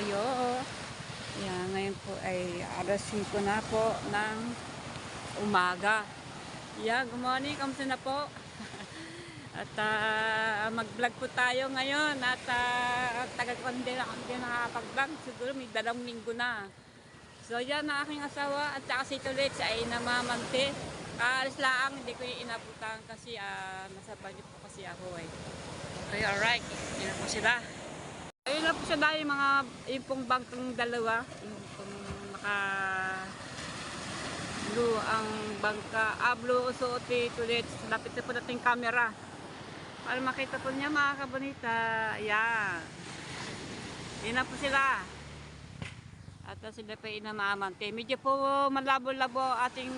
tayo. Yan, ngayon po ay alas 5 na po ng umaga. Yan, good morning, kamusta na po? At mag-vlog po tayo ngayon at tagal ko hindi nakakapag-vlog, siguro may 2 linggo na. So yan ang aking asawa at saka si Tulits ay namamante. Kaalis lang, hindi ko yung inabutan kasi nasa banyo po kasi ako eh. Okay, alright, yan po sila. Ayun na po siya dahil yung pong bangkang dalawa, yung pong blue ang bangka, blue suoti Tulits. Lapit na po natin camera para makita po niya mga kabonita. Yan, yun na po sila. At sila pa inamamante. Medyo po malabo-labo ating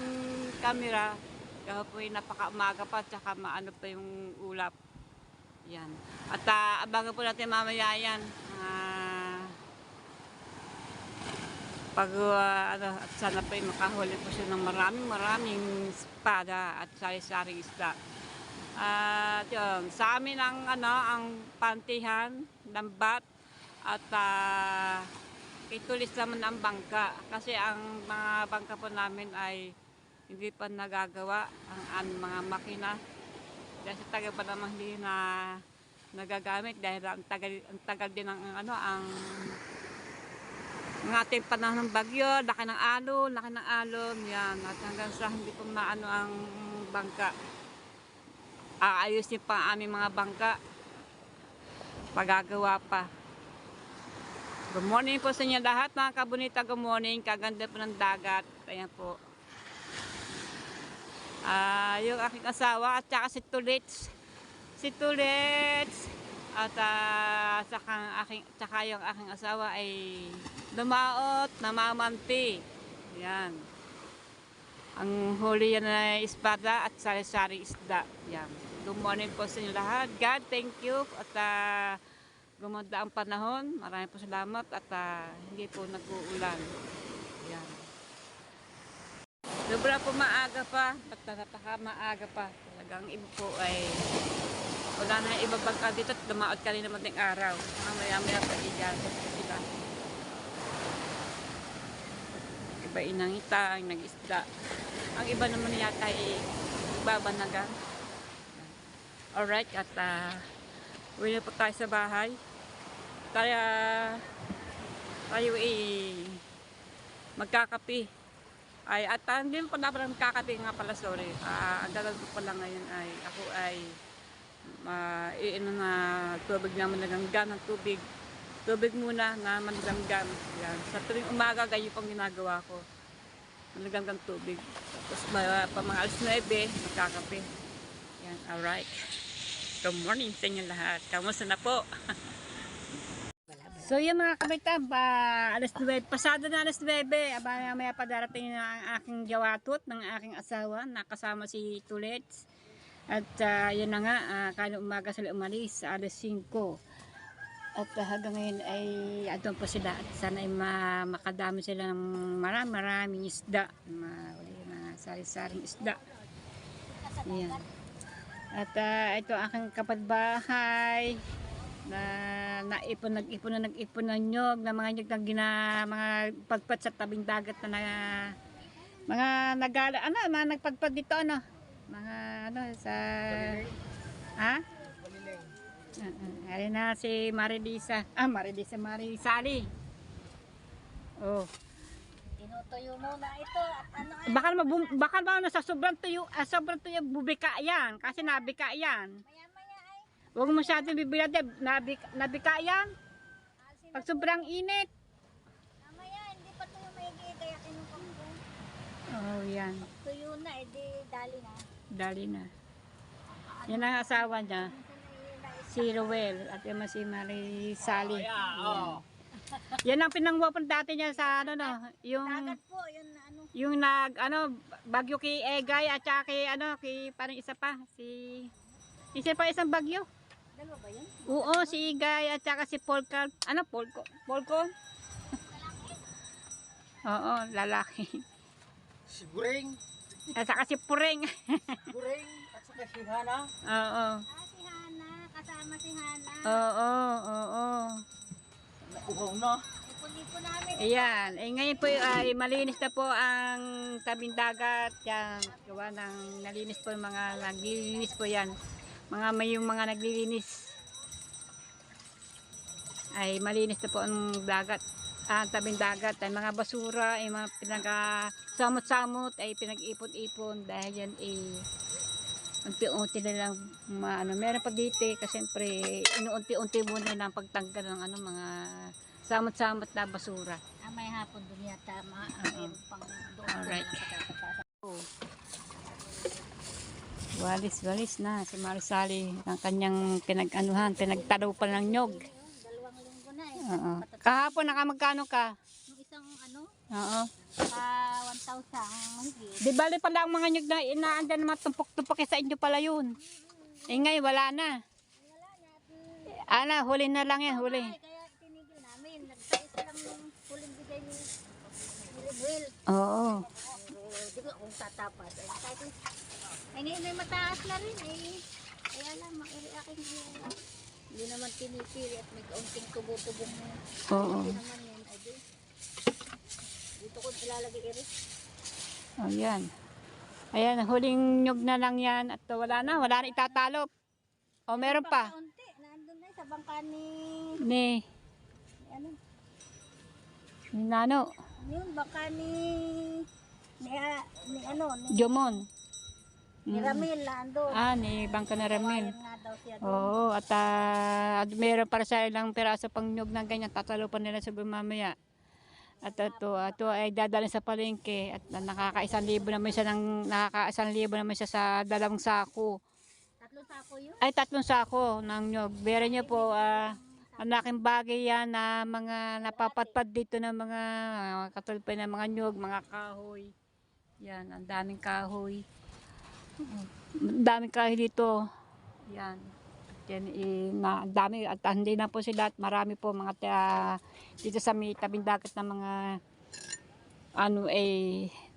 camera. Kaya po napaka-umaga pa, tsaka maano pa yung ulap. Yan. At abangan po natin mamaya yan. At sana po makahuli po siya ng maraming espada at sari-saring isda. At yun, sa amin ang pantihan, lambat, at itulis naman ang bangka kasi ang mga bangka po namin ay hindi pa nagagawa ang mga makina dahil sa tagal pa naman hindi na nagagamit dahil ang tagal din ang ang ating panahon ng bagyo, laki ng alon yan, at hanggang sa hindi pa maano ang bangka, aayusin pa ang aming mga bangka, pagagawa pa. Good morning po sa inyo lahat mga kabonita, good morning, kaganda po ng dagat, ayan po. Yung aking asawa at saka si Tulits at saka yung aking asawa ay lumaot, namamanti. Yan. Ang huli yan ay espada at sari-sari isda. Yan. Good morning po sa inyo lahat. God, thank you. At gumanda ang panahon. Maraming po salamat at hindi po nag-uulan. Yan. Sobra po maaga pa. Napaka maaga pa. Talagang iba po ay wala na ibang bangka dito at dumaot ka rin naman ng araw. Mamaya-maya pa iyan. Diba? Iba inangita, ang nag-isda. Ang iba naman yata ay babanagan. Alright, at uwi na po tayo sa bahay. Tayo magkakape. At hindi mo pa dapat magkakape nga pala, sorry. Ang dalag ko pala ngayon ay ako ay na tubig na managamgam ng tubig. Tubig muna na managamgam. Yan. Sa tuwing umaga, ganyan pang ginagawa ko. Managamgam tubig. Tapos pa mga alas 9, magkakape. Yan, alright. Good morning sa inyo lahat. Kamusta na po? So yung mga kabita, alas 9, pasado na alas 9, maya pa darating na ang aking jawatot ng aking asawa, nakasama si Tulits. At yun na nga, kala umaga sila umalis sa alas 5. At hanggang ngayon ay andun po sila. At sana ay makadami sila ng maraming isda, mga sari-saring isda. Yan. At ito aking kapatbahay na nag-ipon ng nyog, na mga nyog na mga pagpat sa tabing dagat na mga nagala, mga nagpagpad dito, mga sa ari na si Marilisa, Marisali. Oh, tinutuyo muna ito at baka nasa sobrang tuyo bubika yan kasi nabika yan. maya ay Huwag mo masyadong bibilad, nabika yan pag sobrang init. mamaya hindi pa tuyo maigi kaya kinukong ko. Oh, yan. Tuyo na edi Dali na. Yan ang asawa niya, si Roel, at yung si Marisali. Yan. Yan ang pinangwapan dati niya sa yung dagat po yun yung bagyo kay Egay at saka kay parang isa pa isang bagyo. dalawa ba yun? Oo, si Egay at saka si Polka. Polko? Oo, lalaki. Si Bureng. At saka si Pureng. Bureng at saka si Hana. Oo. Si Hana kasama si Hana Oo. Nakuhaw na. ito Ipon namin. Ayan, ngayon po ay malinis na po ang tabing dagat. Yan, gawa ng nalinis po yung mga naglilinis po yan. Yung mga naglilinis ay malinis na po ang dagat. Ang tabing dagat ay mga basura, ay mga samot-samot ay pinag-ipon-ipon dahil yan unti-unti na lang meron pa dito kasi siyempre inuunti-unti muna lang pagtanggal ng mga samot-samot na basura. May hapon dun yata. Mayroon pang doon. Alright. Pagkakapasa. Walis na si Marisali ng kanyang pinagtalo pa ng nyog. 2 linggo na eh. Oo. Kahapon nakamagkano ka? Yung isang Oo. 1,000 mahigit. Di bali pala ang mga nyog na inaandan naman tumpok-tumpok sa inyo pala yun. Ngayon wala na. Huli na lang yan, huli. Kaya tinigil namin. Nagkais lang yung huling bigay ni Will. Oo. Di ba kung tatapas. Ay ngayon ay mataas na rin eh. Kaya lang, aking hindi naman tinipili at may kaunting tubo-tubong mo. Oo. Hindi naman yan. Ay di. Dito ko ilalagay iris. Ayan. Ayan, huling nyog na lang yan at wala na itatalop. O meron pa. Kaunti. Nandun na sa bangka ni Ni ano? Nano, Yun, bangka ni Jomon. ni Ramil nandun. Ni Bangka na Ramil. Ayan nga daw siya doon. Oo, at meron para sa ilang piraso pang nyog na ganyan, tatalopan nila sa mamaya. At ito ay dadalhin sa palengke at nakaka-1,000 naman siya sa dalawang sako. 3 sako yun. Ay 3 sako ng nyog. Bera niyo po, ang laking bagay yan na mga napapatpad dito ng mga katulpay ng mga nyog, mga kahoy. Yan, ang daming kahoy. Daming kahoy dito. Yan. Yan dami at hindi na po sila at marami po mga dito sa may tabing dagat na mga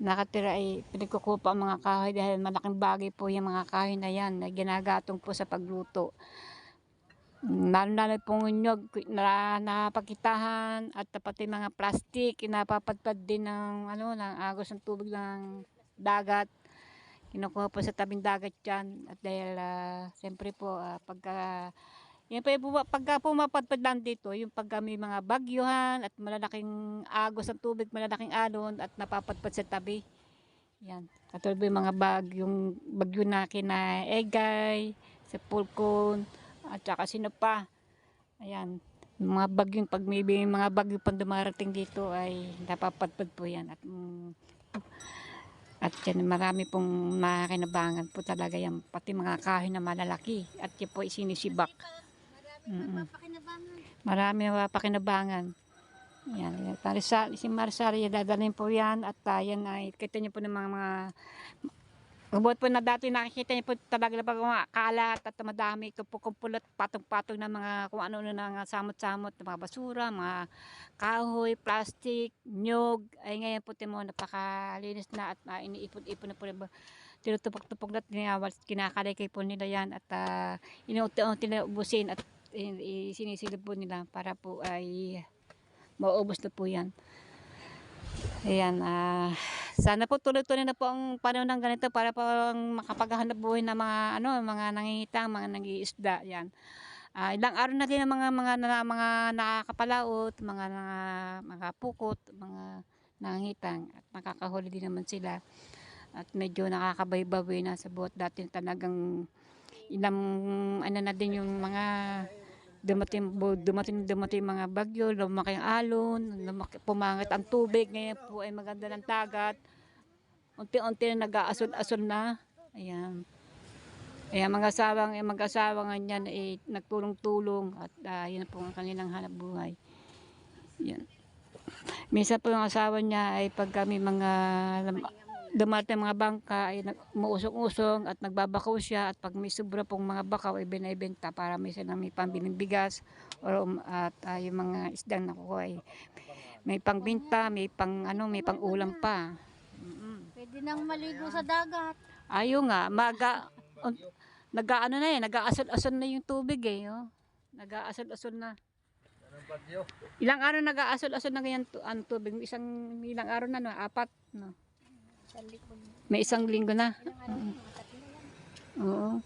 nakatira pinagkukupa ang mga kahoy dahil malaking bagay po yung mga kahoy na yan na ginagatong po sa pagluto. Lalo pong nyog na napakitahan at pati mga plastic napapadpad din ng ng agos ng tubig ng dagat. Kinukuha po sa tabing dagat yan at dahil siyempre po pagka pumapadpad lang dito yung pagka may mga bagyuhan at malalaking agos ng tubig, malalaking alon at napapadpad sa tabi yan, katulad yung mga bagyo na kina Egay, sa Pulcon at saka sino pa, ayan, yung mga bagyong pag may mga bagyo pang dumarating dito ay napapadpad po yan at yan, marami pong makakinabangan po talaga yan, pati mga kahoy na malalaki at yan po isinisibak. Marami mapakinabangan. Yan, si Marisali dadalhin po yan at yan ay kita niyo po ng mga buhat po na dati nakikita niyo po talaga na pag kalat at madami kumpulot patong-patong na mga kung ano na samot-samot na mga basura, mga kahoy, plastic, nyog. Ay ngayon po timo napakalinis na at iniipon-ipon na po tinutupok-tupok na kinakalikay po nila yan at inuunti-unti na ubusin at sinisilip po nila para po ay maubos na po yan. Ayan, sana po tuloy-tuloy na po ang panahon ng ganito para po makapaghahanap buhay na mga nangingitang, mga nang-iisda. Yan. Ilang araw na din ang mga nakakapalaot, mga pukot, mga nangingitang at nakakahuli din naman sila. At medyo nakakabaybawi na sa buhat dati talagang ilang na din yung mga dumating mga bagyo, lumaki ang alon, pumangat ang tubig, ngayon po ay maganda ng dagat. Unti-unti na nag-aasol-asol na. Ayan. Ayan, mag-asawa nga niyan nagtulong-tulong at yun po ang kanilang hanap buhay. Yan. Minsan po yung asawa niya ay pag kami mga dumating mga bangka ay umuusong-usong at nagbabakaw siya at pag may sobra pong mga bakaw ay binibenta para may pambiling bigas at yung mga isdang nakuha ay may pangbenta, may pang ulam pa. Pwede nang maligo sa dagat. Ayun nga, nag-aasol-asol na yung tubig oh. Nag-aasol-asol na. Bagyo. Ilang araw nag-aasol-asol na ganyan ang tubig? Ilang araw na, no? 4, no? Sa likod. May 1 linggo na. Ilang araw na, mga 3 na yan. Oo.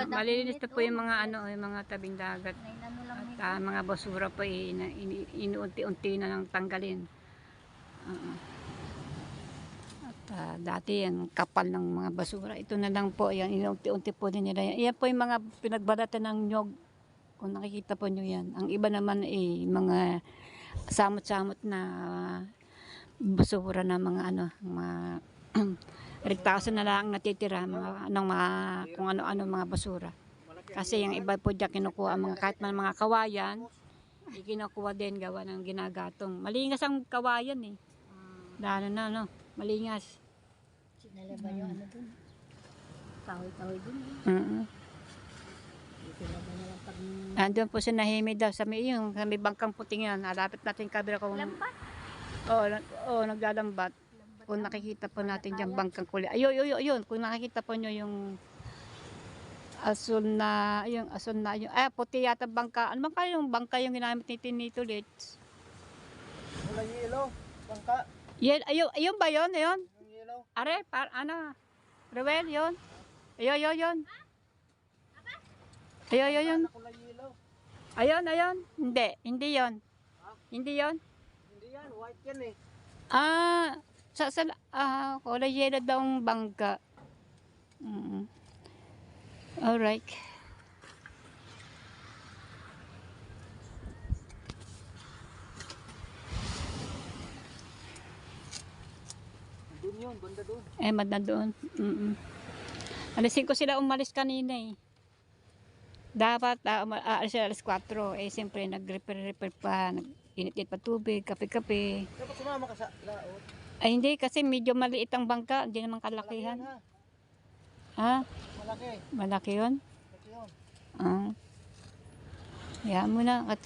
Malilinis na po yung mga yung mga tabing dagat. May ano lang may At mga basura po inuunti-unti na lang tanggalin. Oo. At dati yung kapal ng mga basura. Ito na lang po, yan, inuunti-unti po din nila yan. Yan po yung mga pinagbalatan ng nyog. Kung nakikita po nyo yan. Ang iba naman mga samot-samot na basura na mga mga riktaso na lang natitira, kung ano-ano mga basura. Kasi yung iba po dyan kinukuha, kahit mga kawayan, kinukuha din gawa ng ginagatong. Malingas ang kawayan eh. Lalo na, no? Malingas. sinalaban yung ano dun. Kahoy-kahoy dun. Sinalaban na lang pag Andun po si Nahimi daw, sa may bangkang puting yan. Alapit natin kabila kung... lambat. Oo, naglalambat. Kung nakikita po natin dyan bangkang kulay. Ayun. Kung nakikita po nyo yung asul na, puti yata bangka. Ano bang yung bangka yung ginamit ni Tinito Litz? Wala yelo. Bangka. Ayun ba yun? Ayun? Yung yelo. Are, Rewel, yun? Ayun. Ayun. Wala yelo. Ayun. Hindi yun. Hindi yun. Hindi yan. White yan eh. Kulay yellow daw ang bangka. Alright. Doon yun. Banda doon. Mad na doon. Alisin ko sila umalis kanina eh. Dapat alis sila alas 4. Siyempre nag-repair pa. Init-init pa tubig, kape-kape. Dapat sumama ka sa laot. Hindi kasi medyo maliit ang bangka. Hindi naman kalakihan. Malaki yan, Ha? Malaki. Malaki yun? Malaki yun. Hayaan mo na. At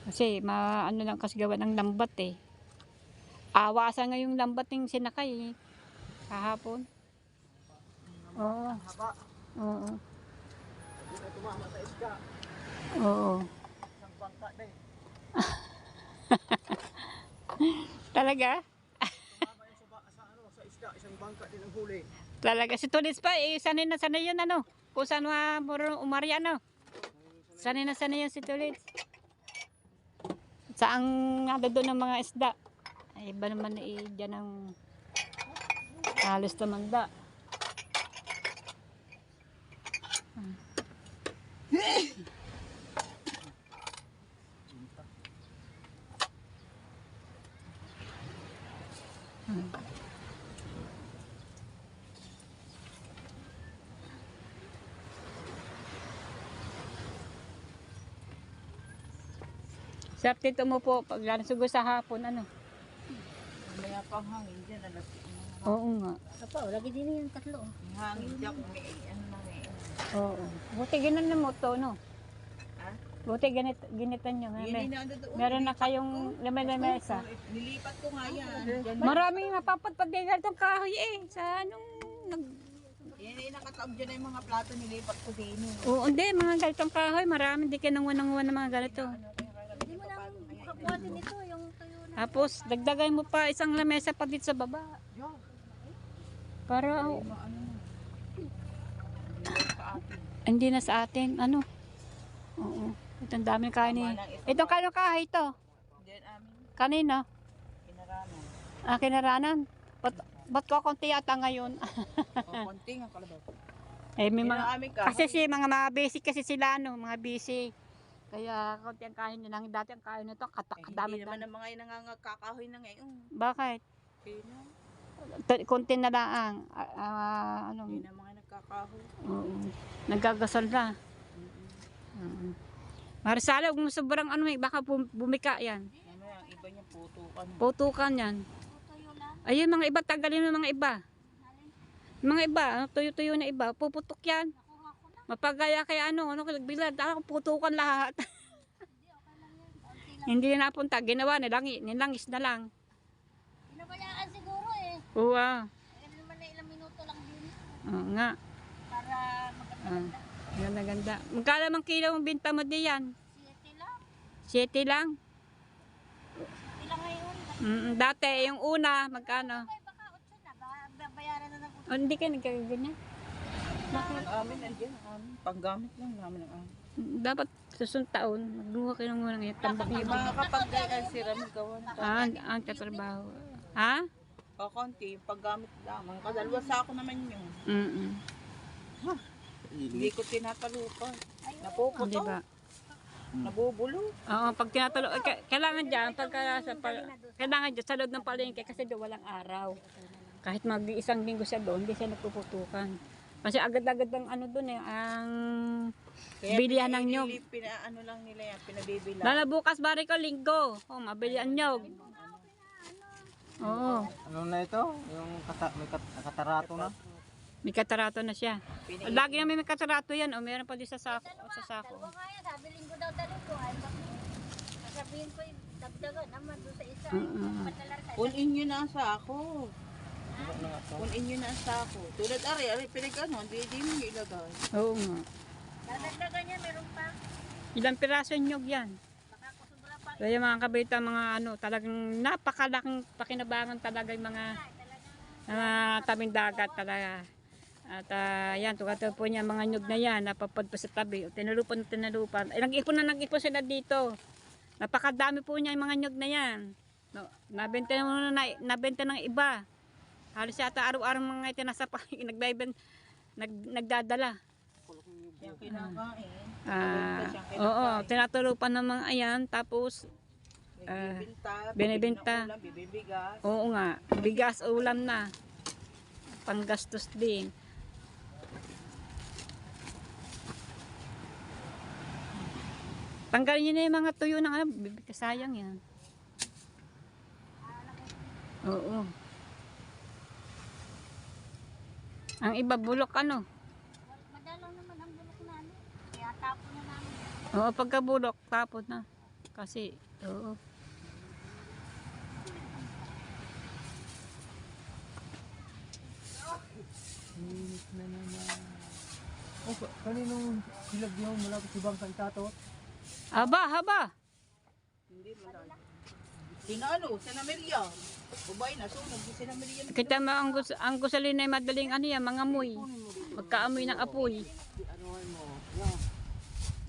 kasi ano lang kasi gawa ng lambat eh. Awasan nga yung lambat ng sinakay eh. Kahapon. Oo. Haba. Oo. Hindi na tumama sa isda. Oo. Isang bangka din. Talaga? Tumama yung sa isda. Isang bangka din ang huli. Talaga. Si Tulis pa sanay na sanay yun Kung saan umari Sanay na sanay yun si Tulis. Saan nga doon ng mga isda. Iba naman dyan ang halos tumanda. Sarap dito mo po, pag sugo sa hapon, Maya pang hangin dyan. Oo nga. Apa, lagi din yung 3. Hangin dyan. May ano lang eh. Oo. Buti ginan mo to, no? Ha? Buti ginitan nyo. Meron na kayong lamesa. Nilipat ko nga yan. Maraming napapadpad din itong kahoy sa Yan ay nakataob dyan ay mga plato nilipat ko din. Oo, hindi, mga ganitong kahoy. Marami, di ka nanguwan ng mga ganito. Hindi mo lang makakuha din ito, yung tuyo na. Tapos, dagdagay mo pa isang lamesa pa dito sa baba. Para, hindi na sa atin. Oo. Itong daming kain Itong kano kahoy ito? Diyan amin. Kanino? Kinaraman. Kinaranan. Ba't ko konti yata ngayon? Konting ang kalabaw. May mga, Amin ka. kasi mga basic kasi sila, mga busy. Kaya konti ang kain nila. Dati ang kain nito, Hindi kadami naman ang mga nangangakahoy na ngayon. Bakit? Okay na. Konti na lang. Hindi na mga nagkakahoy. Oo. Nagagasol na. Marisala, kung sobrang baka bumika yan. Mamaya ang iba niya putukan. Putukan yan. Tuyo na. Ayun, mga iba, tagalin mo mga iba. Mga iba, tuyo-tuyo na iba, puputok yan. Nakuha ko na. Mapagaya kaya bigla, putukan lahat. Hindi, okay lang yan. Kaunti lang. Hindi na napunta, ginawa, nilangis na lang. pinabayaan siguro eh. Oo ah. Ano naman na ilang minuto lang din. Oo nga. Para maganda. Ganda-ganda. Magkano mang kilo ang binta mo diyan? 7 lang. 7 lang? Ilang ngayon. Dati, yung una, magkano? Ay, baka 8 na. Babayaran na ng 8. O, hindi ka nagkaganyan. Ang amin, nandiyan ang amin. Panggamit lang namin ang amin. Dapat susunod taon, magluha kayo ng muna ngayon. Tambak niyo. Mga kapag sira mo gawa na. Ang katrabaho. Ha? O, konti, yung paggamit lamang. Kadalwa sa ako naman yun. Mm-mm. Hindi ko tinapalupan. Di Napuputo. ba? Nabubulo. Oo, pag tinatulo, kailangan dyan, kailangan dyan sa loob ng palengke kasi doon walang araw. Kahit mag-isang linggo siya doon, hindi siya nagpuputukan. Kasi agad-agad ang ano doon eh, ang bilihan ng nyog. Pinaano lang nila yan, pinabibila. Lala bukas bari ko linggo. Oh, mabilihan nyog. Oo, Ano na ito? Yung may katarato na? may katarato na siya. Lagi namin may katarato yan. O, meron pa din sa sako. Sa sako. Dalawa nga yan. Sabi linggo daw ko. Ay, sasabihin ko yung dagdagan naman doon sa isa. Padalar ka. Punin nyo na sa ako. Punin nyo na sa ako. Tulad ari, pinag-ano, hindi mo yung ilagay. Oo nga. Dadagdagan niya, meron pa. Ilang piraso yung nyog yan? Baka kusubra pa. Kaya mga kabita, mga ano, talagang napakalaking pakinabangan talaga yung mga tabing dagat talaga. At yan, tukato po niya mga nyug na yan, napapad pa sa tabi. Tinalupan. Nag-ipon sila dito. Napakadami po niya yung mga nyug na yan. No, nabenta ng iba. Halos yata araw-araw mga itinasa pa, nagdadala. Yung kinakain. Oo, tinatulupan ng mga ayan, tapos binibenta. Bibibigas. Oo nga, bigas, ulam na. Panggastos din. Tanggalin niyo na yung mga tuyo ng ano, sayang yan. Oo. Ang iba bulok ano. Madalang naman ang bulok namin. Kaya tapon na namin. Oo, pagkabulok, tapon na. Kasi, oo. Oh, kaninong hilag niyo malapit si Bang Santato? Haba. Hindi mo lang. Sinalo, Sinamelia. Ubay na, sunog si Sinamelia. Kita mo ang gusalin ay madaling ano yan, mga amoy. Magkaamoy ng apoy. Ano mo? Yan.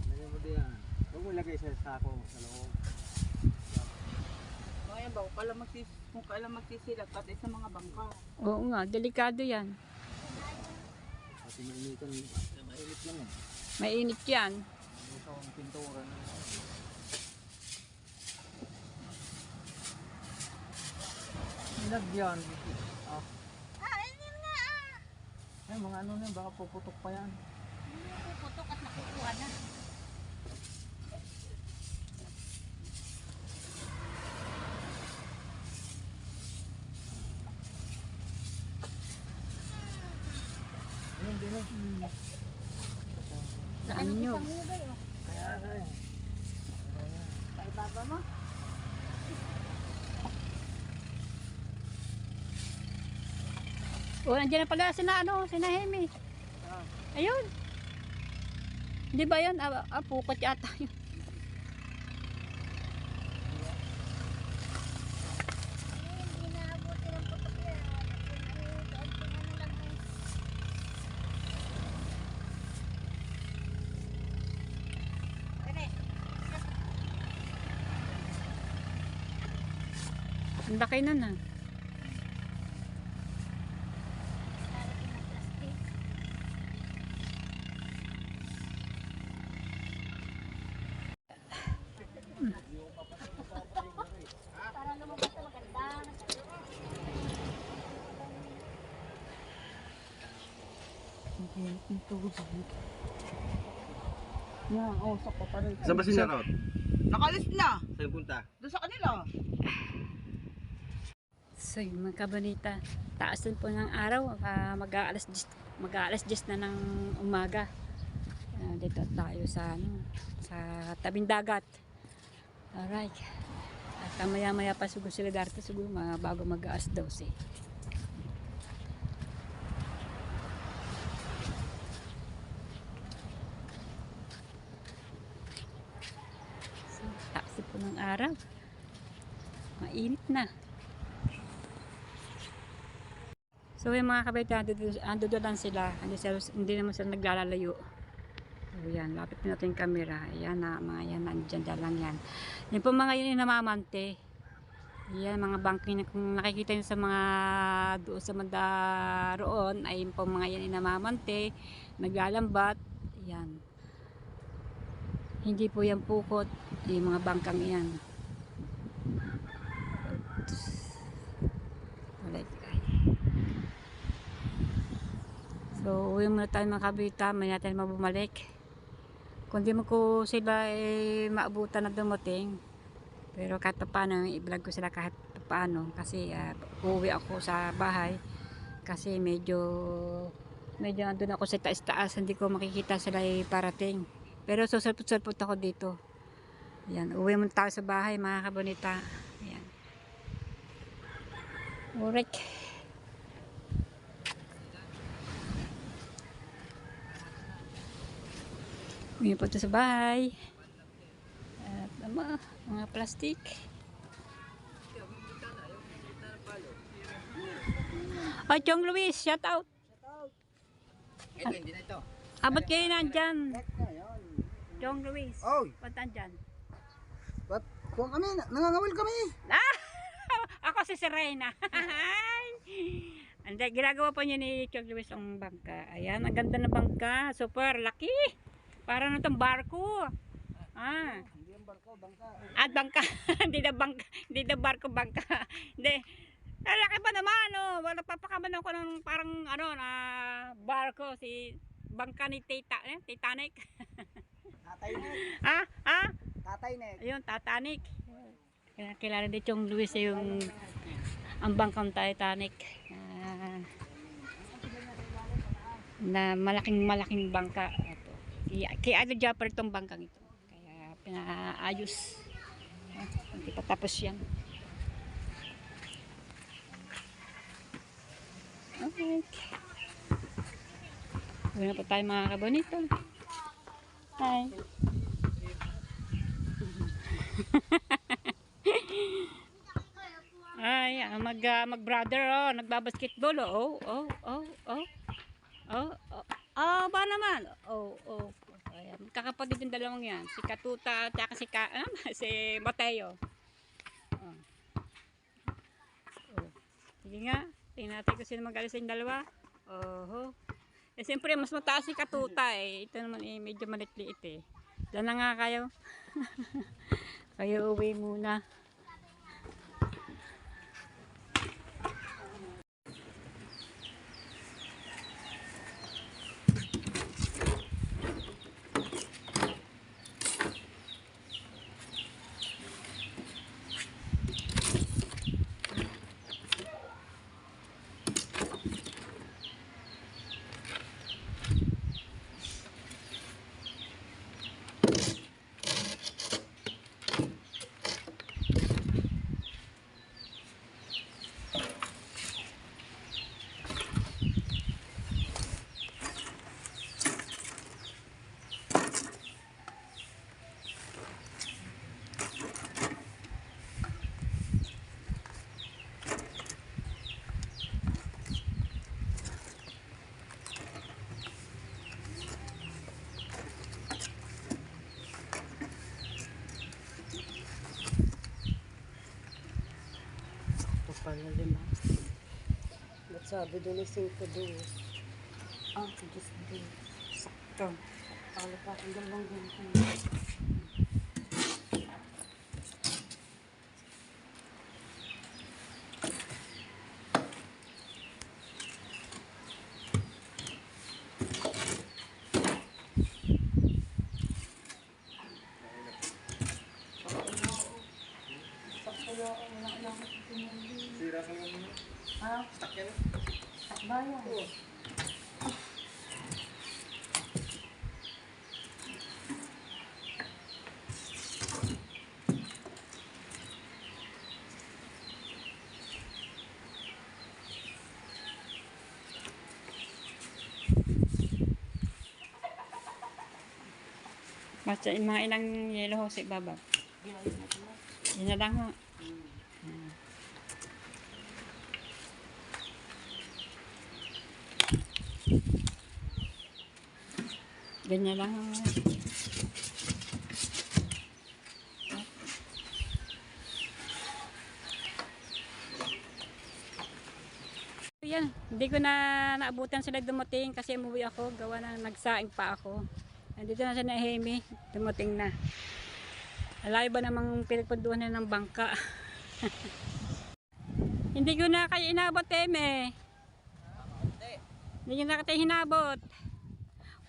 Lagyan mo diyan. Huwag mo lagay sa sako sa loob. Ngayon ba, kung kailan magsisilat, pati sa mga bangka. Oo nga, delikado yan. Kasi mainitan. Mainit lang eh. Mainit yan. Ito ang pintura na. Hilag yan. Ah. Ayun nga Ay, mga ano na, baka puputok pa yan. Hindi puputok at nakukuha na. Ayun din eh. Saan nyo? Kaya eh. Sa ibaba mo. O, nandiyan na pala sina Hemi. Ayun. Di ba yun? Pukot yata yun. Hindi naabuti ng putok yan. Kaunting ano lang eh. Pwede. Ang laki na na. Lalagyan ng plastic. Para lumabas na maganda. Yan, sakto pa rin. Saan ba si Narot? Nakalis na. Saan punta? Doon sa kanila. So yung mga kabanita, taas din po ng araw, mag-aalas 10 na ng umaga. Dito tayo sa tabing dagat. Alright. At Maya-maya pa siguro sila darating siguro bago mag-aas 12. Taksi po ng araw. Mainit na. So yung mga kabaitan, ando lang sila. Hindi naman sila naglalalayo. So yan, lapit natin yung camera. Ayan na, mga yan, nandiyan lang yan. Yan po mga yun yung namamante. Yan, mga bangking na kung nakikita nyo sa mga doon sa roon, ay yung po mga yan yung namamante. Naglalambat. Yan. Hindi po yan pukot. Yung mga bangkang yan. So, uwi muna tayo mga kabita, may natin mabumalik. Kung di mo ko sila maabutan na dumating, pero kahit paano, i-vlog ko sila kahit paano, kasi uuwi ako sa bahay, kasi medyo andun ako sa taas-taas, hindi ko makikita sila parating. Pero susulpot-sulpot ako dito. Yan, uwi muna tayo sa bahay mga kabonita. Yan. Alright. Uwi po ito sa bahay. At mga plastic. Oh, Chong Luis, shout out. Ito, hindi na ito. Abot kayo nandyan. Chong Luis. Oy! Ba't nandyan? Ba't? Kung kami, nangangawil kami. Ako si Serena. Hindi, ginagawa pa niya ni Chong Luis ang bangka. Ayan, ang ganda na bangka. Super laki. Para na itong barko. Hindi ang barko, bangka. At bangka. Hindi na barko, bangka. Hindi. Laki pa naman, oh. Wala papakaman ako ng parang na barko. Si bangka ni Titanic. Tatay Nek. Tatay Nek. Ayun, Titanic. Kilala din yung Luis yung ang bangkang Titanic. Na malaking bangka. Kaya Japper itong bangkang ito. Kaya pinaayos. Hindi pa tapos yan. Okay. Uwi na po tayo mga kabonito. Hi. Ay, mag-brother, oh, nagbabasketball, oh, ba naman, ayan, kakapatid yung dalawang yan, si Katuta, at si Mateo, sige nga, tingnan natin kung sino magaling sa yung dalawa, siyempre, mas mataas si Katuta, ito naman, medyo malit-liit, dyan na nga kayo, kayo uwi muna. Pala 5. Ba't sabi doon ay 5 doon? Just doon. Sakto. Pala pa akong dalawang ganito. Sira sa mga mga. Stuck yan. Stuck ba yan? Basta yung mga ilang yelo ho sa ibaba. Yun na lang ho. Ganyan lang ho. Yan, hindi ko na naabutan sila dumating kasi umuwi ako, gawa na nagsaing pa ako. Nandito na siya na Hemi, dumating na. Alayo ba namang pinagpunduhan na ng bangka? Hindi ko na kayo inabot, Hemi. Hindi ko na kayo hinabot.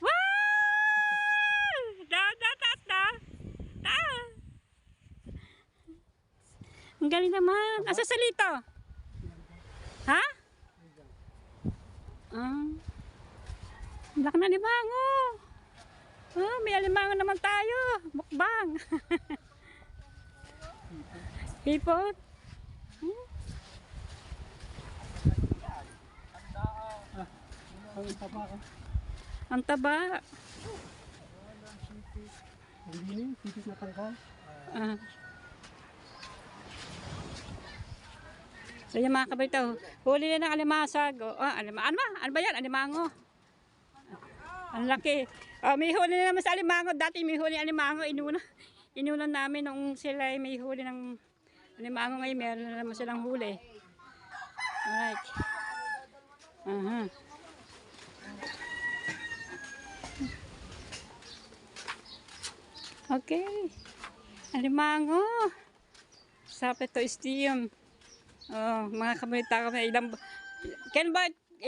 Wow! Taas na! Ang galing naman. Asa salito? Ha? Ang laki na limango. May alimango naman tayo. Mukbang. Hipot. Ang taba. Hindi, pipis na tangkal. So yung mga kabarito, huli na ng alimasag. Ano ba yan? Alimango. Ang laki. May huli na naman sa alimango. Dati may huli alimango. Inulan namin nung sila may huli ng alimango. Ngayon meron na naman silang huli. Alright. Okay. Alimango. Sapit to steam. Mga kabarita kami.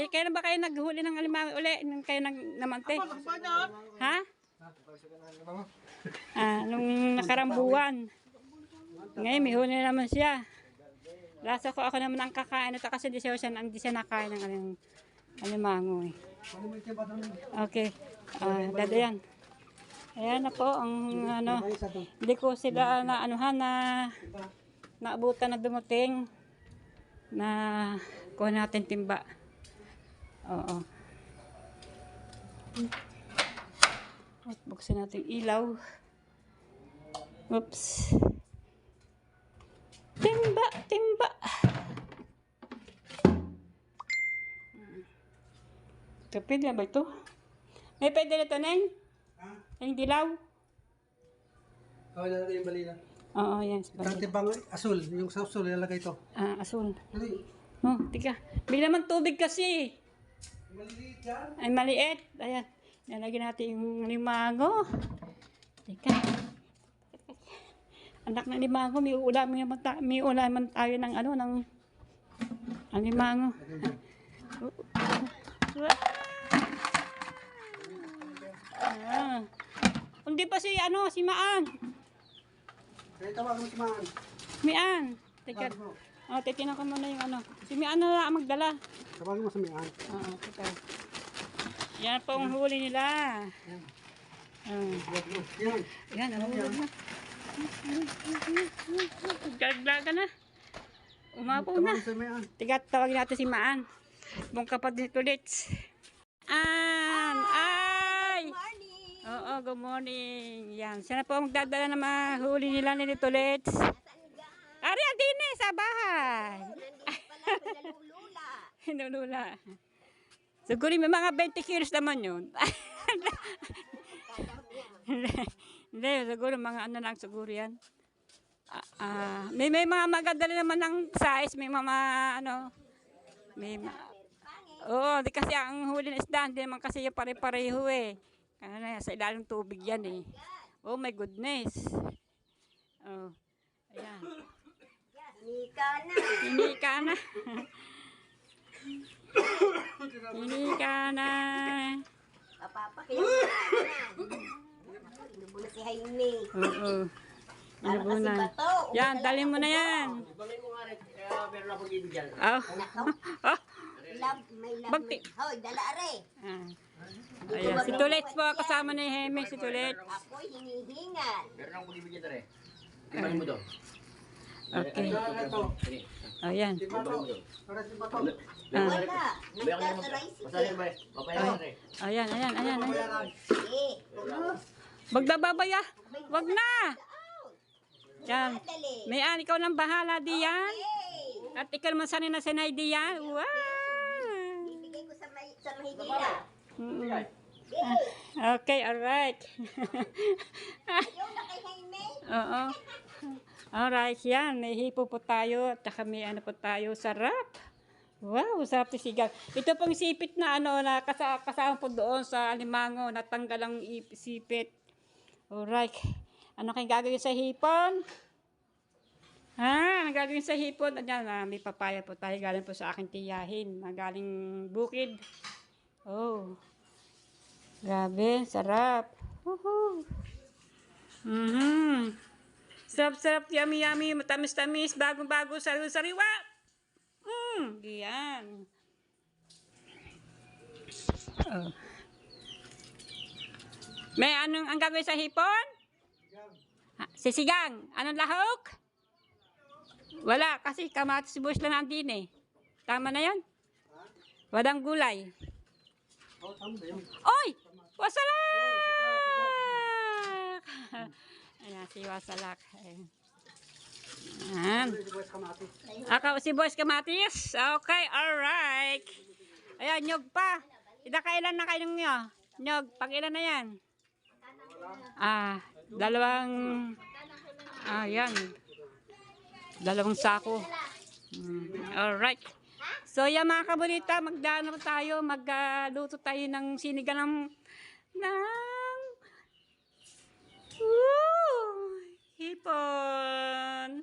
Kailan ba kayo naghuli ng alimango uli? Nung kayo namante? Ha? Nung nakarambuan. Ngayon may huli na naman siya. Lasa ko ako naman ang kakain ito kasi hindi siya nakain ng alimango. Okay. Dada yan. Ayan na po ang hindi ko sila na naabutan na dumating na kuha natin timba. Oo. At buksan natin ilaw. Oops. Timba. Kapit na ba ito? May pwede na ito, Neng? Yung dilaw? Kawin na natin yung balila. Oo, yan. Dati bang asul, yung sa asul, ilalagay ito. Asul. Dali. Tika. Bigla naman tubig kasi. Maliliit yan. Ay, maliit. Ayan. Nalagyan natin yung limango. Tika. Anak ng limango, may ulaman tayo ng ng limango. Hindi pa si Maan. Kaya tawagan mo si Maan. Mian. Teka. Titinan ko muna yung Si Mian na lang magdala. Tawagan mo si Maan. Teka. Yan po ang huli nila. Yan, ang huli na. Gaglaga na. Umapo na. Tawagan si Maan. Tiga, tawagin natin si Maan. Buong kapatid ulit. Ay! Oo, good morning. Yan. Siya na po ang magdadala ng mga huli nila ni Tulets. Ari, Adine, sa bahay. Hinulula. Siguro may mga 20 kilos naman yun. Hindi, siguro mga lang siguro yan. May mga magdadala naman ng size. May mga Oo, di kasi ang huli ng isda, hindi naman kasi yung pare-pareho eh. Sa ilalim tubig yan eh. Oh my goodness. Ayan. Hinika na. Hinika na. Papapakilala na. Si Jaime. Oo. Para kasi bato. Yan, dalhin mo na yan. Ibangin mo nga rin, kaya meron akong ibigyan. May love. Bagti. Hoy, dala are. Ayan, si Tulets po kasama ni Hemi, si Tulets. Ako'y hinihingal. Meron akong ibigyan rin. Ibangin mo doon. Okay. Ito. Ayan. Si Bato. Para si Bato. Wala. Nagtataray si Masahin ba eh? Papayaran rin. Ayan. Eh, Magdababaya. Wag na. Yan. Dali. Mayan, ikaw lang bahala diyan. Hey! At ikaw naman sanay na sanay diyan. Wow. Bigay ko sa mahigila. Mm. Hey! Okay, alright. Yung na kay Jaime. Oo. Alright, yan. May hipo po tayo. At saka may ano po tayo. Sarap. Wow, sarap to sigang. Ito pong sipit na ano na kasama po doon sa alimango. Natanggal ang sipit. Alright. Ano kayong gagawin sa hipon? Ha? Ang gagawin sa hipon? Ayan, may papaya po tayo. Galing po sa aking tiyahin. Galing bukid. Oh. Grabe, sarap. Woohoo. Sarap-sarap, yummy-yummy, matamis-tamis, bagong-bago, sariwa-sariwa. Yan. Oh. May anong ang gagawin sa hipon? Sisigang. Anong lahok? Wala, kasi kamatis buwis lang nandin eh. Tama na yan? Walang gulay. Oy! Wasalak! Ayan, si Wasalak. Ayan. Ako si Boys Kamatis. Okay, alright. Ayan, nyog pa. Kailan na kayo nyo? Nyog, pag ilan na yan? Yan. Dalawang sako. Alright. So, yan mga kabulita, magdano tayo, magluto tayo ng sinigang hipon.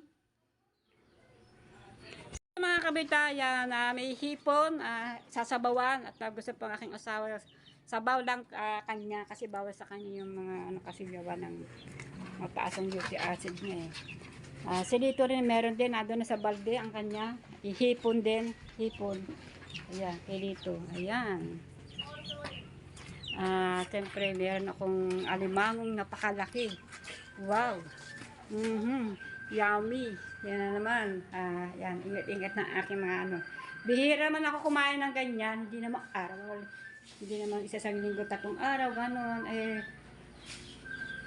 So, mga kabulita, yan, may hipon, sasabawan, at gusto po ang aking asawa, sabaw lang kanya, kasi bawal sa kanya yung mga ano kasi gawa ng mataas ang uric acid niya eh. Si dito rin meron din, doon na sa balde ang kanya, ihipon din, hipon. Ayan, kay dito, ayan. Siyempre meron akong alimangong napakalaki. Wow. Yummy. Yan na naman. Yan, ingat-ingat na aking mga ano. Bihira man ako kumain ng ganyan, hindi naman araw. Hindi naman isa sa linggo 3 araw, gano'n.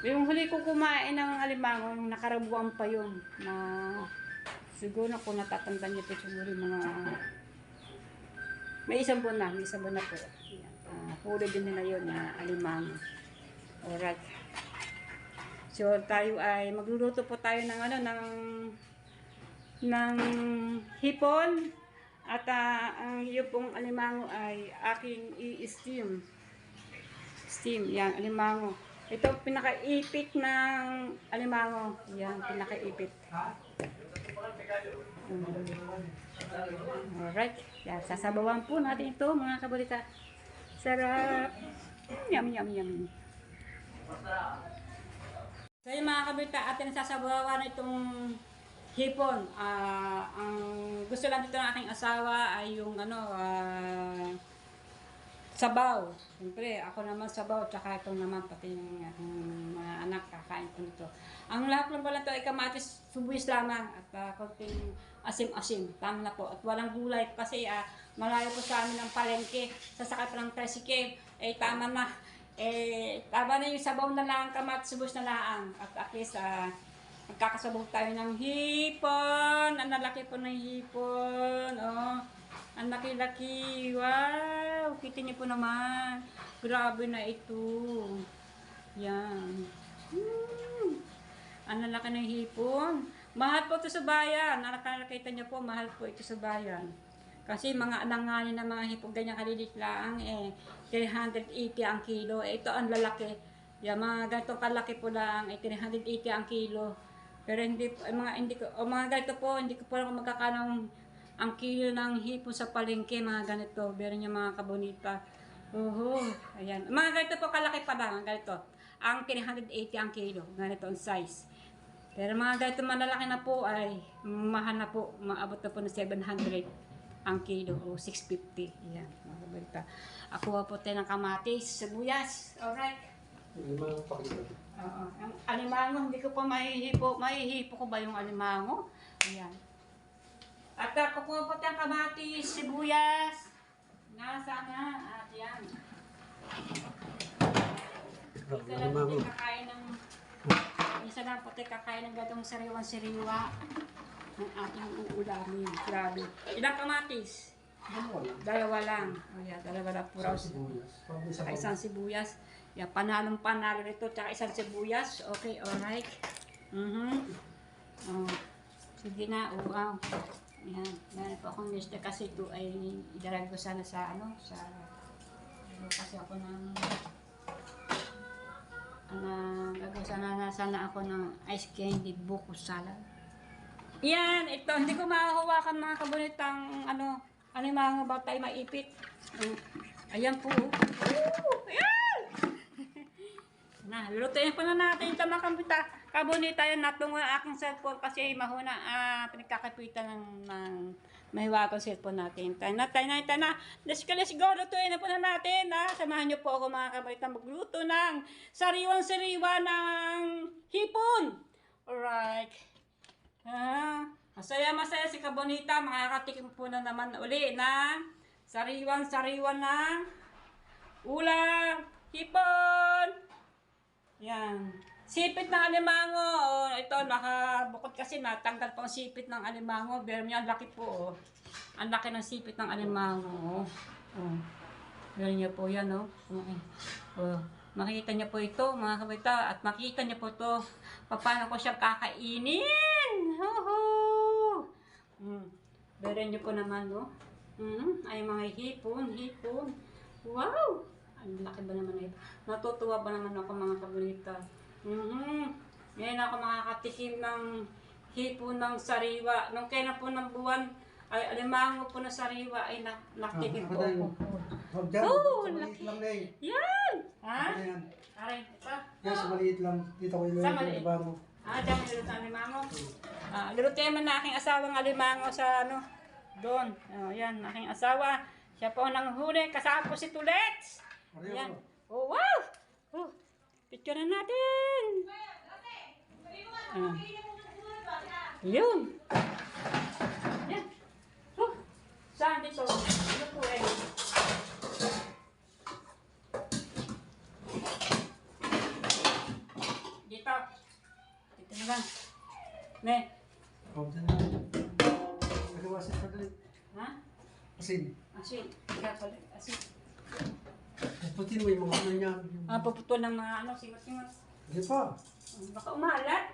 Yung huli ko kumain ng alimango, yung nakarabuan pa yun, na siguro kung natatanda niyo po siguro mga may isang buwan na po. Huli din nila yun na alimango. Alright. So tayo ay magluluto po tayo ng ano, ng hipon. At ang iyo pong alimango ay aking i-steam. Steam, yan, alimango. Ito pinakaipit ng alimango. Yan, pinakaipit. Alright. Yan, sasabawan po natin ito mga kabulita. Sarap. Yummy, yummy, yummy. So yung mga kabulita, atin sasabawan itong hipon. Ang gusto lang dito ng aking asawa ay yung sabaw. Siyempre, ako naman sabaw, tsaka itong naman pati yung aking mga anak kakain po nito. Ang lahat ng pala ito ay kamatis, subwis lamang at konting asim-asim. Tama na po. At walang gulay kasi malayo po sa amin ang palengke. Sasakay pa ng tricycle. Tama na. Tama na yung sabaw na lang, kamatis, subwis na lang. At least, magkakasabog tayo ng hipon. Ang lalaki po ng hipon. Oh, ang laki-laki. Wow! Kita niyo po naman. Grabe na ito. Yan. Ang lalaki ng hipon. Mahal po ito sa bayan. Nakakita niyo po, mahal po ito sa bayan. Kasi mga alanganin na mga hipon, ganyan kalilit lang 380 ang kilo. Ito ang lalaki. Yan, mga ganitong kalaki po lang 380 ang kilo. Pero mga ganito po, hindi ko po lang magkakanong ang kilo ng hipon sa palengke, mga ganito. Pero niya mga kabunita. Ayan. Mga ganito po kalaki pa lang, ganito. Ang 380 ang kilo, ganito ang size. Pero mga ganito malalaki na po ay mahal na po, maabot na po ng 700 ang kilo o 650. Ayan, mga kabunita. Ako po tayo ng kamatis, sibuyas. Alright. Ang alimango, hindi ko pa mahihipo. Mahihipo ko ba yung alimango? Ayan. At kukuha po tayong kamatis, sibuyas. Nasaan na? At yan. Ito lang po kakain ng ako tayo kakain ng gatong sariwang-sariwa ng ating uulamin. Grabe. Ilang kamatis? Dalawa lang. O yan, dalawa lang puro. Saka isang sibuyas. Yan, panalong panalo nito. Tsaka isang sibuyas. Okay, alright. Oh, sige na. Oh, wow. Yan. Meron po akong lista kasi ito ay idarag ko sana sa ano, sa kasi ako ng gagawa sana ako ng ice candy buko salad. Yan, ito hindi ko mahahawakan mga kabunitang ano yung mga batay maipit. Ayan po. Ayan! Na, lulutuin pa na natin ito mga kabunita yan natungo ang aking cellphone kasi mahuna pinagkakapitan ng mahiwagang cellphone natin. Tayo na. Let's go. Lutuin na po na natin. Samahan niyo po ako mga kabunita magluto ng sariwang-sariwa ng hipon. Alright. Masaya si kabunita. Makakatikim po na naman uli ng sariwang-sariwa ng ulam hipon. Yan. Sipit ng alimango. Ito, nakabukod kasi natanggal pa ang sipit ng alimango. Pero yan, laki po. Ang laki ng sipit ng alimango. Meron niyo po yan, makikita niyo po ito, mga kabita. At makikita niyo po ito, paano ko siyang kakainin. Meron niyo po naman, ay mga hipon. Wow! Ang laki ba naman ito? Natutuwa ba naman ako mga kabulita? Ngayon ako makakatikim ng hipon ng sariwa. Nung kailan po ng buwan, ay alimango po na sariwa ay nakatikim po ako. Laki. Yan! Ha? Aray, ito? Yan, sa maliit lang. Dito ko yung Sa maliit? alimango. Diyan mo niluto ang alimango. Lurutin mo na aking asawang alimango sa doon. Yan, aking asawa. Siya po nang huli. Kasama po si Tulets. Yan. Oh, wow! Picture na natin. Yun. Yan. Saan dito? Ano po eh? Dito. Dito na lang. Ne. Nagawasin pa dali. Ha? Asin. Asin. Kaya pala. Asin. Putin mo yung mga ano niyan. Puputol ng mga singot-singot. Hindi pa. Baka umalat.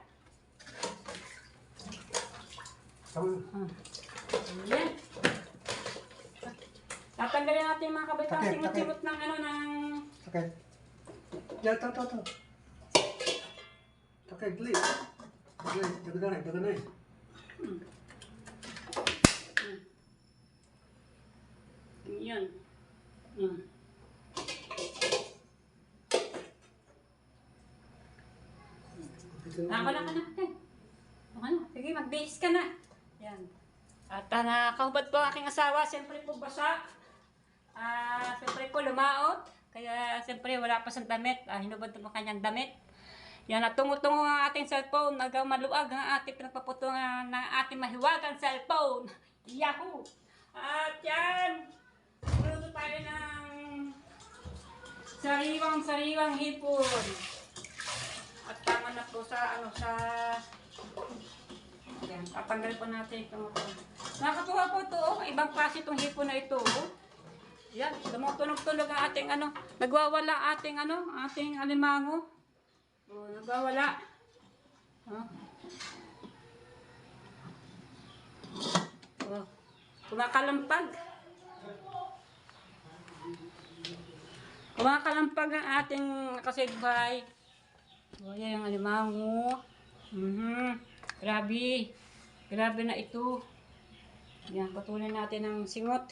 Tama. Yan. Tatanggalin natin yung mga kabitang Takip, singot-singot ng ng... Okay. Yan, to. Okay, gli. Daganay. Yan. Ako na. Sige, mag-base ka na. Yan. At nakahubad po ang aking asawa. Siyempre po basa. Siyempre po lumaot. Kaya siyempre wala pa sa damit. Hinubad po kanyang damit. Yan, at tungo-tungo ang ating cellphone. Nagaw maluag ang ating pinagpaputungan ng ating mahiwagang cellphone. Yahoo! At yan. Luto tayo ng sariwang hipon. At tama na po sa yan, tatanggal po natin itong nakakatuwa po ito, ibang klase itong hipon na ito. Yan, tumutunog-tunog ang ating nagwawala ating ating alimango. Nagwawala. Kumakalampag ang ating kasigbay. Yan ang alimango. Grabe na ito. Yan, patuloy natin ng singot.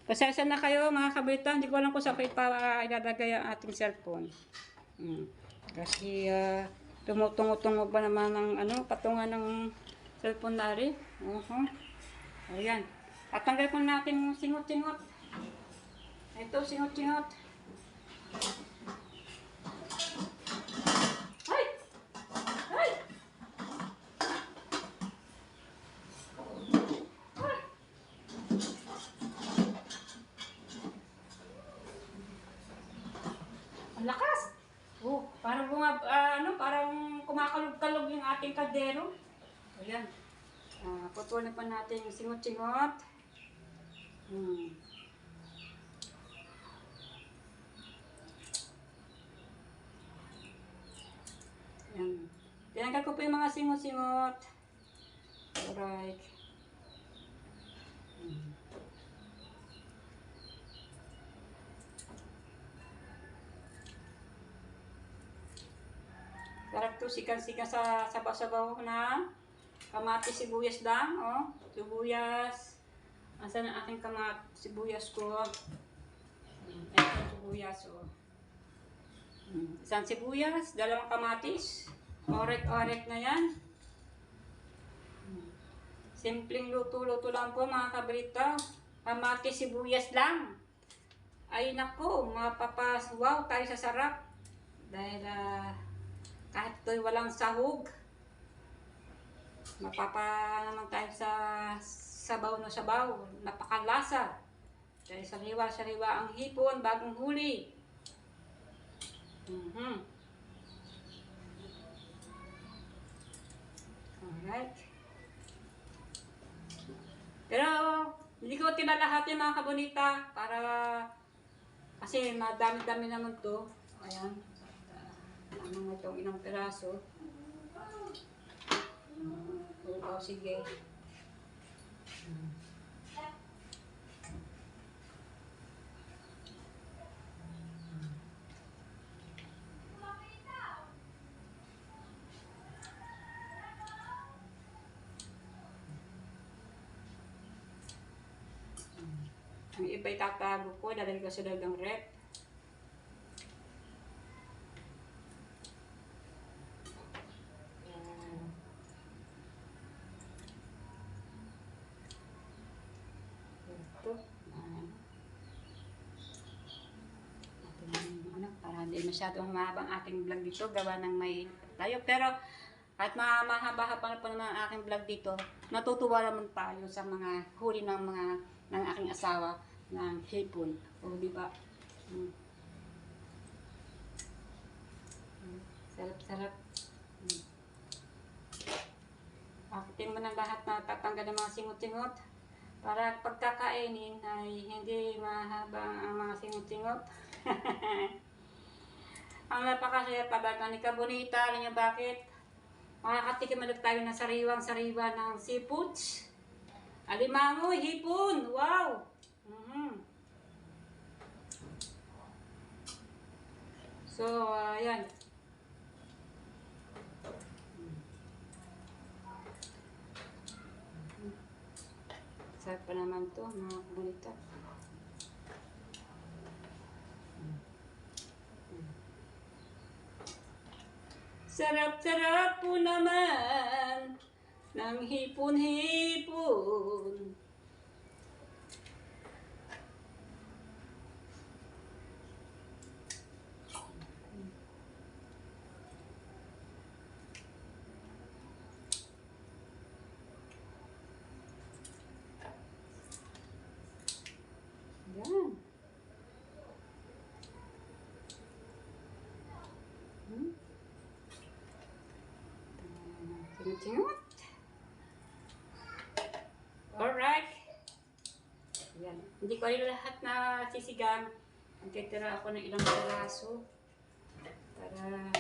Pasensya na kayo mga kabitan. Hindi ko alam kung saan ko ilalagay ang ating cellphone. Kasi tumutungo-tungo ba naman ng patungan ng cellphone na rin. Ayan. Tatanggal po natin yung singot-singot. Ito, singot-singot. Ang lakas! Oh, parang parang kumakalog-kalog yung ating kaldero. Ayan. Putulin pa natin yung singot-singot. Ayan. Tinanggal ko po yung mga singot-singot. Alright. Sarap to, sikan-sikan sa sabaw-sabaw na kamatis, sibuyas lang, oh. Sibuyas. Asan ang aking sibuyas ko? Ito sibuyas, oh. Isang sibuyas, dalawang kamatis. Orek-orek na yan. Simpleng luto-luto lang po mga kabrita. Kamatis, sibuyas lang. Ay nako, wow tayo sa sarap. Dahil kahit ito'y walang sahog, naman tayo sa sabaw na sabaw. Napakalasa. Dahil sariwa-sariwa ang hipon, bagong huli. Alright. Pero, hindi ko tinalahatin mga kabonita para kasi madami-dami naman to. Ayan. Lamang itong ilang peraso. Sige. Ang iba itatago ko, dahil ko sa ng rep. Ito. Para hindi masyadong mahabang aking vlog dito, gawa ng may tayo. Pero, at mahaba-haba na po naman ang aking vlog dito, natutuwa naman tayo sa mga huli ng aking asawa ng hipon. O, di ba? Sarap-sarap. Akitin mo ng lahat na tatanggal ng mga singot-singot para pagkakainin ay hindi mahaba ang mga singot-singot. Ang napakasaya talaga ni Kabonita. Alam niyo bakit? Makakatikim ulit tayo ng sariwang-sariwa ng seafoods. Alimango, hipon. Wow! So, ayan. Sarap pa naman to, mga kabonita. Sarap-sarap po naman ng hipon-hipon. Yan. Singot-singot. Alright. Yan. Hindi ko rin lahat na sisigang. Magtitira ako ng ilang peraso. Para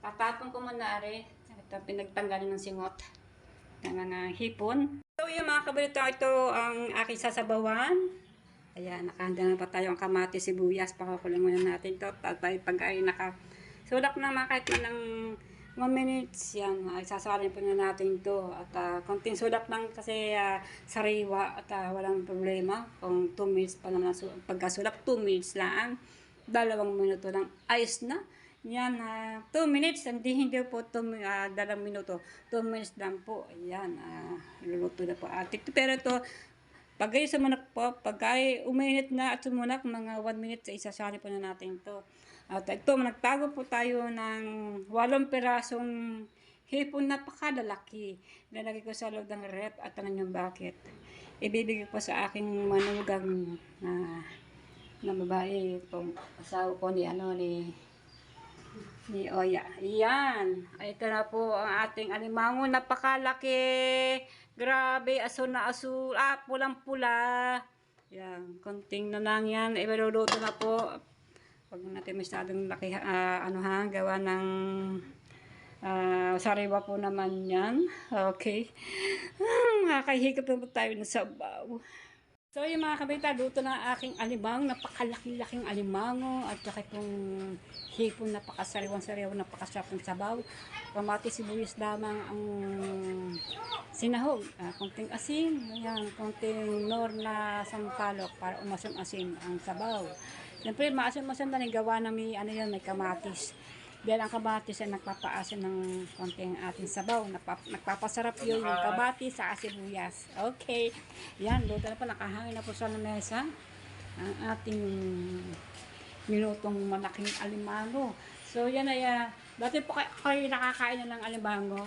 tatapon ko muna rin. Ito pinagtanggalin ng singot ng mga hipon. So yung mga kabalito, ito ang aking sasabawan. Ayan, nakahanda na pa tayo ang kamatis, sibuyas. Pakakulang muna natin ito. Pag ay nakasulak na kahit man ng 1 minutes, yan, ay sasakalin po na natin ito. At konting sulak lang kasi sariwa at walang problema. Kung 2 minutes pa naman, pagkasulak 2 minutes lang, 2 minuto lang, ayos na. Yan, 2 minutes, hindi po 2 minuto, 2 minutes lang po. Ayan, luluto na po. Pero ito, pag kayo sumunak po, pag kayo uminit na at sumunak, mga 1 minute, isasali po na natin ito. At ito, nagtago po tayo ng 8 perasong hipon, napakalalaki. Lalagay ko sa loob ng rep at alam nyo bakit. Ibibigay po sa aking manugang na babae, itong asawa ko ni Ni Oya. Ayan. Ito na po ang ating alimango. Napakalaki. Grabe. Aso na aso. Pulang-pula. Yan. Konting na lang yan. Ibaluluto na po. Huwag natin masyadong laki. Gawa ng sariwa po naman yan. Okay. Makakahigap na po tayo ng sabaw. So yung mga kabita, luto ng aking alimang, napakalaki-laking alimango at saka itong hipon, napakasariwan-sariwan, napakasarap ng sabaw. Kamatis, sibuyas lamang ang sinahog. Konting asin, ayan, konting nor na sampalok para umasim-asim ang sabaw. Siyempre, maasim-asim na rin gawa na may, may kamatis. Dahil ang kamatis ay nagpapaasim ng konting ating sabaw. Nagpapasarap yun yung kamatis sa sibuyas. Okay. Yan, luto na po. Nakahangin na po sa lamesa ang ating minutong malaking alimango. So, yan ay, dati po kayo nakakain na ng alimango.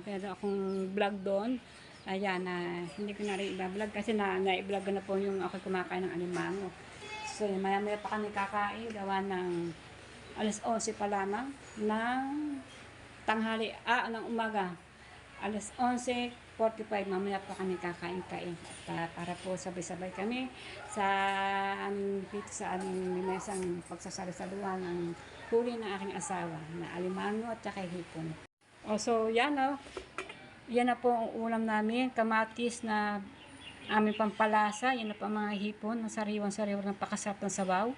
Pero akong vlog doon. Ayan, hindi ko na rin i-vlog kasi na-i-vlog na po yung ako kumakain ng alimango. So, maya-maya pa kami kakain. Gawa ng alas 11 pa lamang ng tanghali, ng umaga. Alas 11:45, mamaya pa kami kakain-kain. Para po sabay-sabay kami dito sa aming mesang pagsasalusaluhan ng huli ng aking asawa na alimango at saka hipon. So yan yan na po ang ulam namin, kamatis na aming pampalasa, yan na po ang mga hipon na sariwan-sariwan ng pakasarap ng sabaw.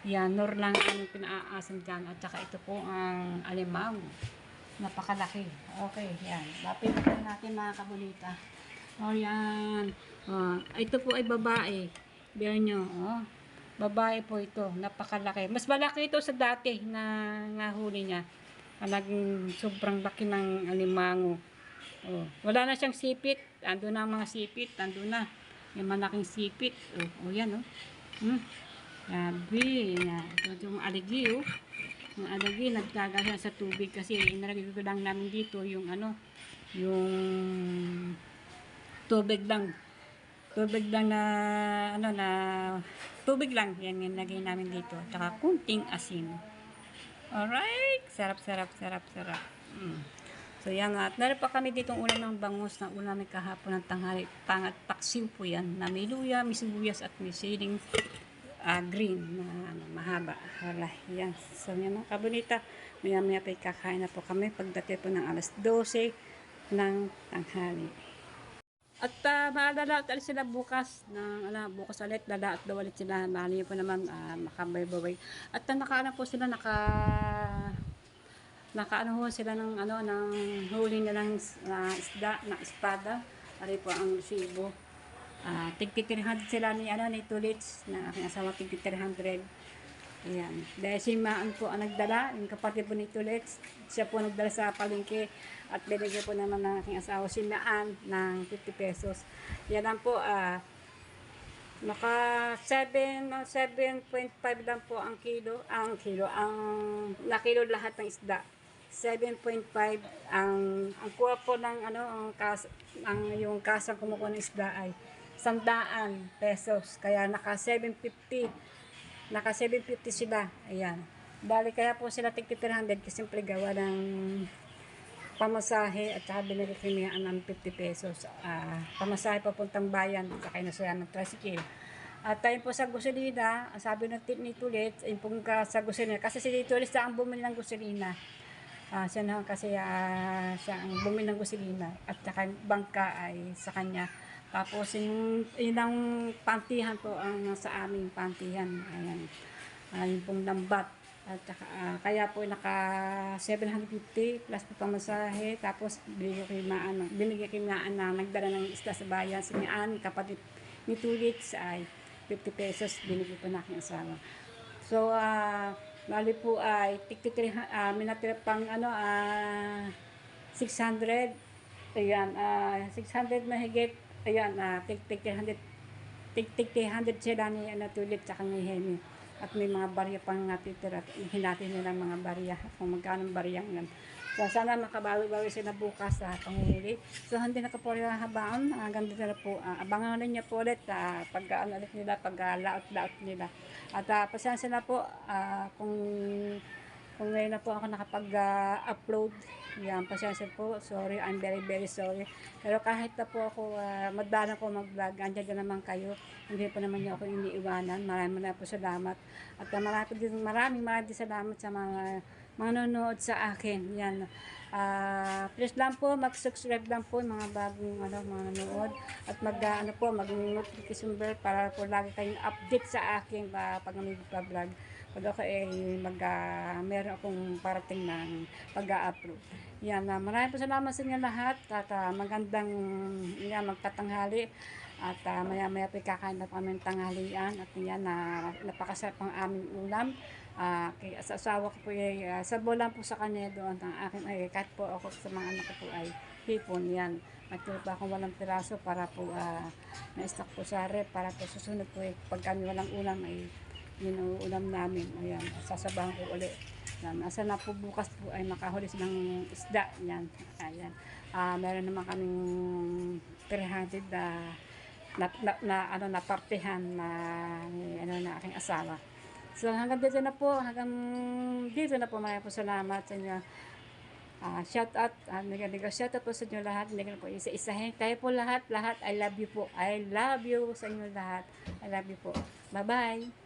Yan, nor lang ang pinaaasam dyan. At saka ito po ang alimango. Napakalaki. Okay, yan. Lapitan natin mga kabulita. Yan. Ito po ay babae. Biyan nyo. Babae po ito. Napakalaki. Mas malaki ito sa dati na nahuli niya. Talagang sobrang laki ng alimango. Wala na siyang sipit. Ando na ang mga sipit. Ando na. Yung malaking sipit. Yan. Sabi, ito yung aligi, yung aligi, nagtaga sa tubig kasi inalagay ko lang namin dito yung yung tubig lang tubig lang, yan yung lagay namin dito, tsaka kunting asin. Alright, sarap. So yan at meron pa kami ditong ulam ng bangus na ulam namin kahapon ng tanghali, pangat paksiw po yan, na may luya, may sibuyas at may siling green na mahaba. Yan. So yan mga kabunita, maya-maya pa kakain na po kami pagdating po ng alas 12 ng tanghali. At maalala ulit sila bukas bukas ulit, dadaat daw ulit sila. Mahali po naman makabaybaway. At nakaano po sila, nakaano ho sila ng ng huli nilang isda na espada. Ari po ang resibo. Tig 300 sila ni Tulits na aking asawa, tig 300. Ayan. Dahil si Maan po ang nagdala, yung kapatid po ni Tulits, siya po nagdala sa palengke at binigyan po naman ng aking asawa si Maan ng 50 pesos. Yan lang po, naka 7.5 lang po ang nakilo lahat ng isda. 7.5 ang kuha po ng yung kasang kumukuha ng isda ay 100 pesos. Kaya naka 750 sila. Ayan. Bali kaya po sila tig 300 kasi simple gawa ng pamasahe at saka binigyan ng 50 pesos. Pamasahe papuntang bayan at saka inasaya ng tricycle. At tayo po sa gasolina, sabi ng tip ni Tulit, yung pong sa gasolina. Kasi si Tulit sa ang bumili ng gasolina. Siya na kasi siya ang bumili ng gasolina at saka bangka ay sa kanya. Tapos yung pantihan po ang sa aming pantihan. Ayan. Yung pong lambat. At kaya po naka 750 plus po pamasahe. Tapos binigyan kimaan na nagdala ng isda sa bayan. Si Mian, kapatid ni Tulits ay 50 pesos binigyan po na aking asawa. So, bali po ay minatira pang 600. Ayan, 600 mahigit. Ayan, tig 300 sila ni Tulit sa kanya Hemi. At may mga barya pang natitira. Hinati nila mga barya. Kung magkano baryang yan. So, sana makabawi-bawi sila bukas sa panghuli. So, hindi na po rin habaan. Ganda nila po. Abangan rin niya po ulit pag-ulit nila, pag-laot-laot nila. At pasensya na po kung ngayon na po ako nakapag-upload. Yan, pasensya po. Sorry, I'm very very sorry. Pero kahit na po ako magdala ko mag-vlog, andyan din naman kayo. Hindi po naman niyo ako iniiwanan. Maraming po salamat. At maraming din salamat sa mga nanonood sa akin. Yan. Please lang po, mag-subscribe lang po mga bagong mga nanonood. At mag-notification bell para po lagi kayong update sa akin pag may vlog. Pag ako meron akong parating ng pag-upload. Yan, maraming po salamat sa inyo lahat at magandang magtatanghali at maya-maya po kakain na po kami ng tanghalian at yan, napakasarap ang aming ulam. Kaya sa asawa ko po sabo lang po sa kanya doon ang akin kahit po ako sa mga anak ko po ay hipon yan. Magturo pa akong walang piraso para po na-stock po sa rep para po susunod po pag kami walang ulam ay yun ang ulam namin. Ayan, sasabahan ko ulit. Asa na po bukas po ay makahuli ng isda. Yan. Ayan. Meron naman kaming 300 na partihan na aking asawa. So hanggang dito na po. Maraming po salamat sa inyo. Shout out. Shout out po sa inyo lahat. Hindi ko po isa-isahin. Tayo po lahat. I love you po. I love you sa inyo lahat. I love you po. Bye-bye.